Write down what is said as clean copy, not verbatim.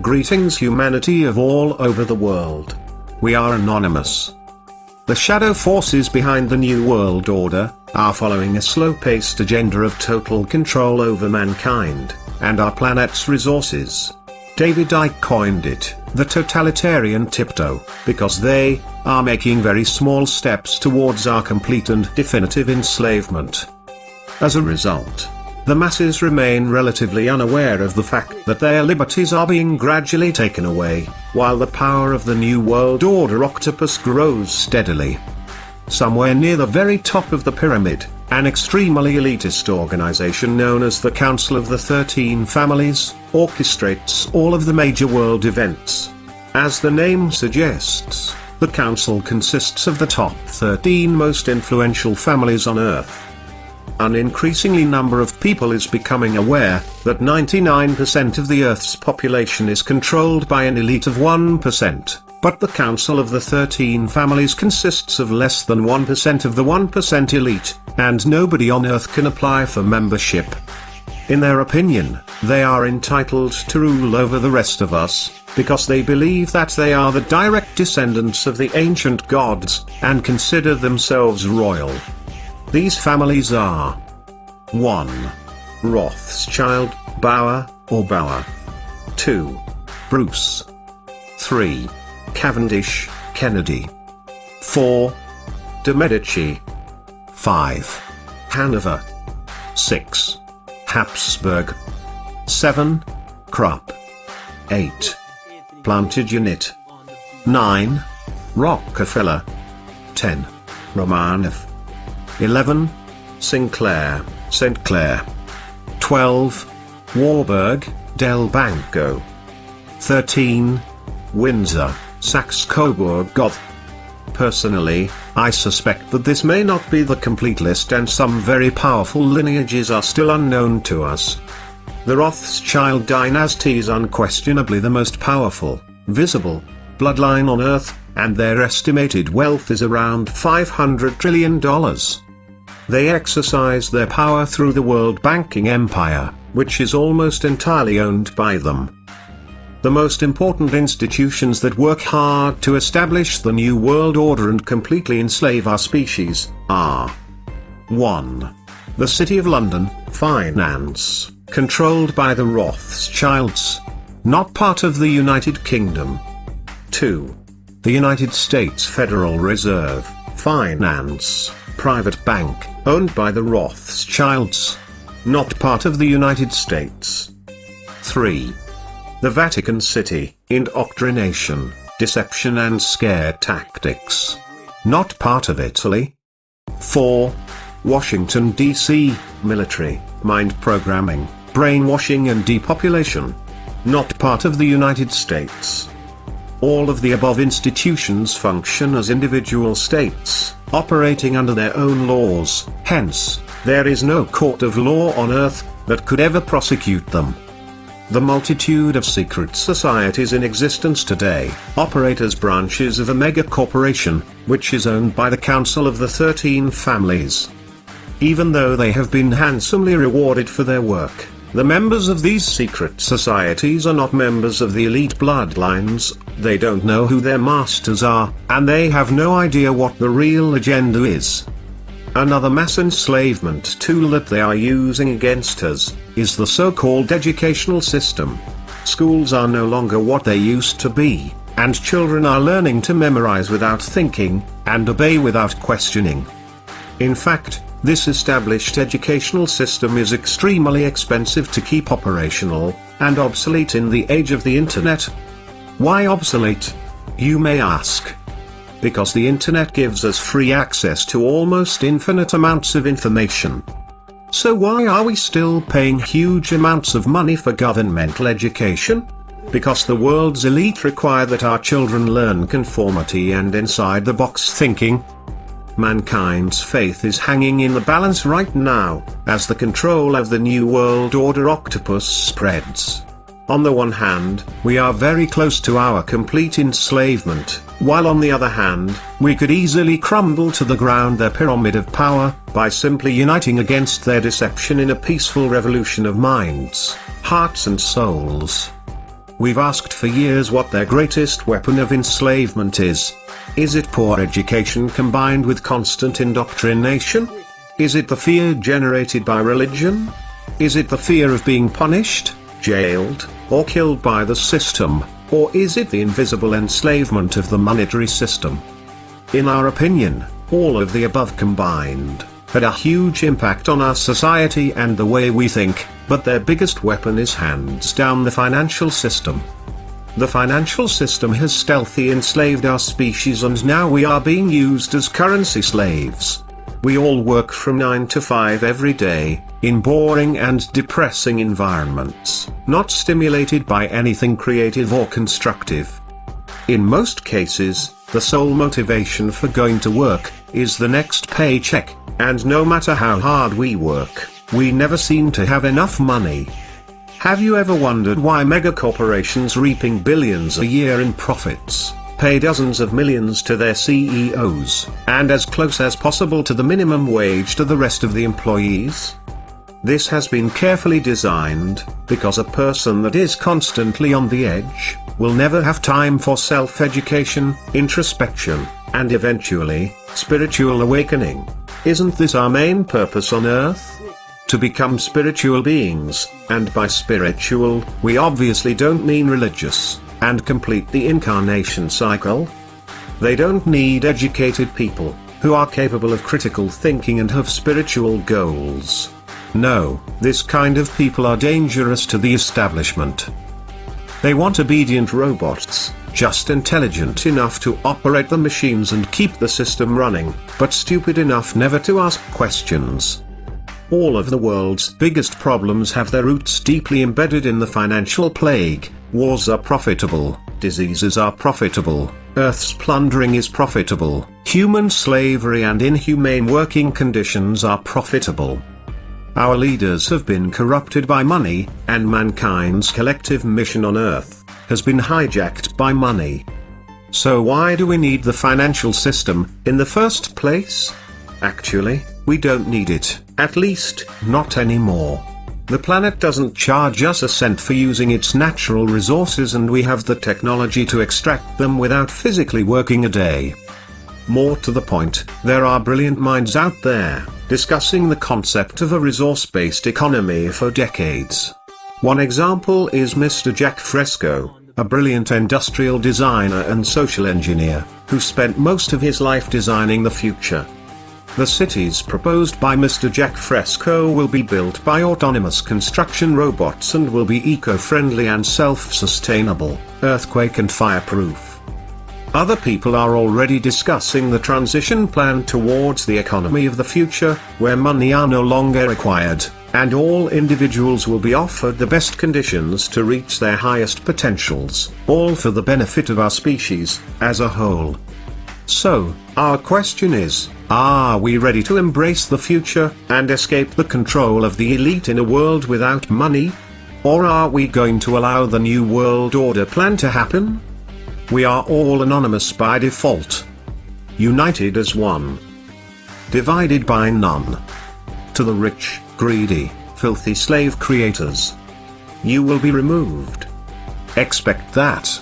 Greetings humanity of all over the world. We are anonymous. The shadow forces behind the New World Order are following a slow-paced agenda of total control over mankind and our planet's resources. David Icke coined it the totalitarian tiptoe, because they are making very small steps towards our complete and definitive enslavement. As a result, the masses remain relatively unaware of the fact that their liberties are being gradually taken away, while the power of the New World Order octopus grows steadily. Somewhere near the very top of the pyramid, an extremely elitist organization known as the Council of the 13 Families orchestrates all of the major world events. As the name suggests, the council consists of the top 13 most influential families on Earth. An increasingly number of people is becoming aware that 99% of the Earth's population is controlled by an elite of 1%, but the Council of the 13 Families consists of less than 1% of the 1% elite, and nobody on Earth can apply for membership. In their opinion, they are entitled to rule over the rest of us, because they believe that they are the direct descendants of the ancient gods, and consider themselves royal. These families are 1. Rothschild, Bauer, or Bauer. 2. Bruce. 3. Cavendish, Kennedy. 4. De Medici. 5. Hanover. 6. Habsburg. 7. Krupp. 8. Plantagenet. 9. Rockefeller. 10. Romanov. 11. Sinclair, St. Clair. 12. Warburg, Del Banco. 13. Windsor, Saxe-Coburg-Gotha. Personally, I suspect that this may not be the complete list and some very powerful lineages are still unknown to us. The Rothschild dynasty is unquestionably the most powerful, visible, bloodline on Earth, and their estimated wealth is around $500 trillion. They exercise their power through the world banking empire, which is almost entirely owned by them. The most important institutions that work hard to establish the New World Order and completely enslave our species are 1. The City of London, finance, controlled by the Rothschilds, not part of the United Kingdom. 2. The United States Federal Reserve, finance, private bank, owned by the Rothschilds, not part of the United States. 3. The Vatican City, indoctrination, deception and scare tactics, not part of Italy. 4. Washington, D.C., military, mind programming, brainwashing and depopulation, not part of the United States. All of the above institutions function as individual states, operating under their own laws, hence, there is no court of law on Earth that could ever prosecute them. The multitude of secret societies in existence today operate as branches of a mega corporation, which is owned by the Council of the 13 Families. Even though they have been handsomely rewarded for their work, the members of these secret societies are not members of the elite bloodlines, they don't know who their masters are, and they have no idea what the real agenda is. Another mass enslavement tool that they are using against us is the so-called educational system. Schools are no longer what they used to be, and children are learning to memorize without thinking, and obey without questioning. In fact, this established educational system is extremely expensive to keep operational, and obsolete in the age of the internet. Why obsolete? You may ask. Because the internet gives us free access to almost infinite amounts of information. So why are we still paying huge amounts of money for governmental education? Because the world's elite require that our children learn conformity and inside-the-box thinking. Mankind's faith is hanging in the balance right now, as the control of the New World Order octopus spreads. On the one hand, we are very close to our complete enslavement, while on the other hand, we could easily crumble to the ground their pyramid of power, by simply uniting against their deception in a peaceful revolution of minds, hearts and souls. We've asked for years what their greatest weapon of enslavement is. Is it poor education combined with constant indoctrination? Is it the fear generated by religion? Is it the fear of being punished, jailed, or killed by the system? Or is it the invisible enslavement of the monetary system? In our opinion, all of the above combined had a huge impact on our society and the way we think, but their biggest weapon is hands down the financial system. The financial system has stealthily enslaved our species, and now we are being used as currency slaves. We all work from 9 to 5 every day, in boring and depressing environments, not stimulated by anything creative or constructive. In most cases, the sole motivation for going to work is the next paycheck, and no matter how hard we work, we never seem to have enough money. Have you ever wondered why megacorporations reaping billions a year in profits pay dozens of millions to their CEOs, and as close as possible to the minimum wage to the rest of the employees? This has been carefully designed, because a person that is constantly on the edge will never have time for self-education, introspection, and eventually, spiritual awakening. Isn't this our main purpose on Earth? To become spiritual beings, and by spiritual, we obviously don't mean religious, and complete the incarnation cycle. They don't need educated people, who are capable of critical thinking and have spiritual goals. No, this kind of people are dangerous to the establishment. They want obedient robots, just intelligent enough to operate the machines and keep the system running, but stupid enough never to ask questions. All of the world's biggest problems have their roots deeply embedded in the financial plague. Wars are profitable, diseases are profitable, Earth's plundering is profitable, human slavery and inhumane working conditions are profitable. Our leaders have been corrupted by money, and mankind's collective mission on Earth has been hijacked by money. So why do we need the financial system in the first place? Actually, we don't need it, at least, not anymore. The planet doesn't charge us a cent for using its natural resources, and we have the technology to extract them without physically working a day. More to the point, there are brilliant minds out there, discussing the concept of a resource-based economy for decades. One example is Mr. Jack Fresco, a brilliant industrial designer and social engineer, who spent most of his life designing the future. The cities proposed by Mr. Jack Fresco will be built by autonomous construction robots and will be eco-friendly and self-sustainable, earthquake and fireproof. Other people are already discussing the transition plan towards the economy of the future, where money are no longer required, and all individuals will be offered the best conditions to reach their highest potentials, all for the benefit of our species as a whole. So, our question is, are we ready to embrace the future and escape the control of the elite in a world without money? Or are we going to allow the New World Order plan to happen? We are all anonymous by default. United as one. Divided by none. To the rich, greedy, filthy slave creators. You will be removed. Expect that.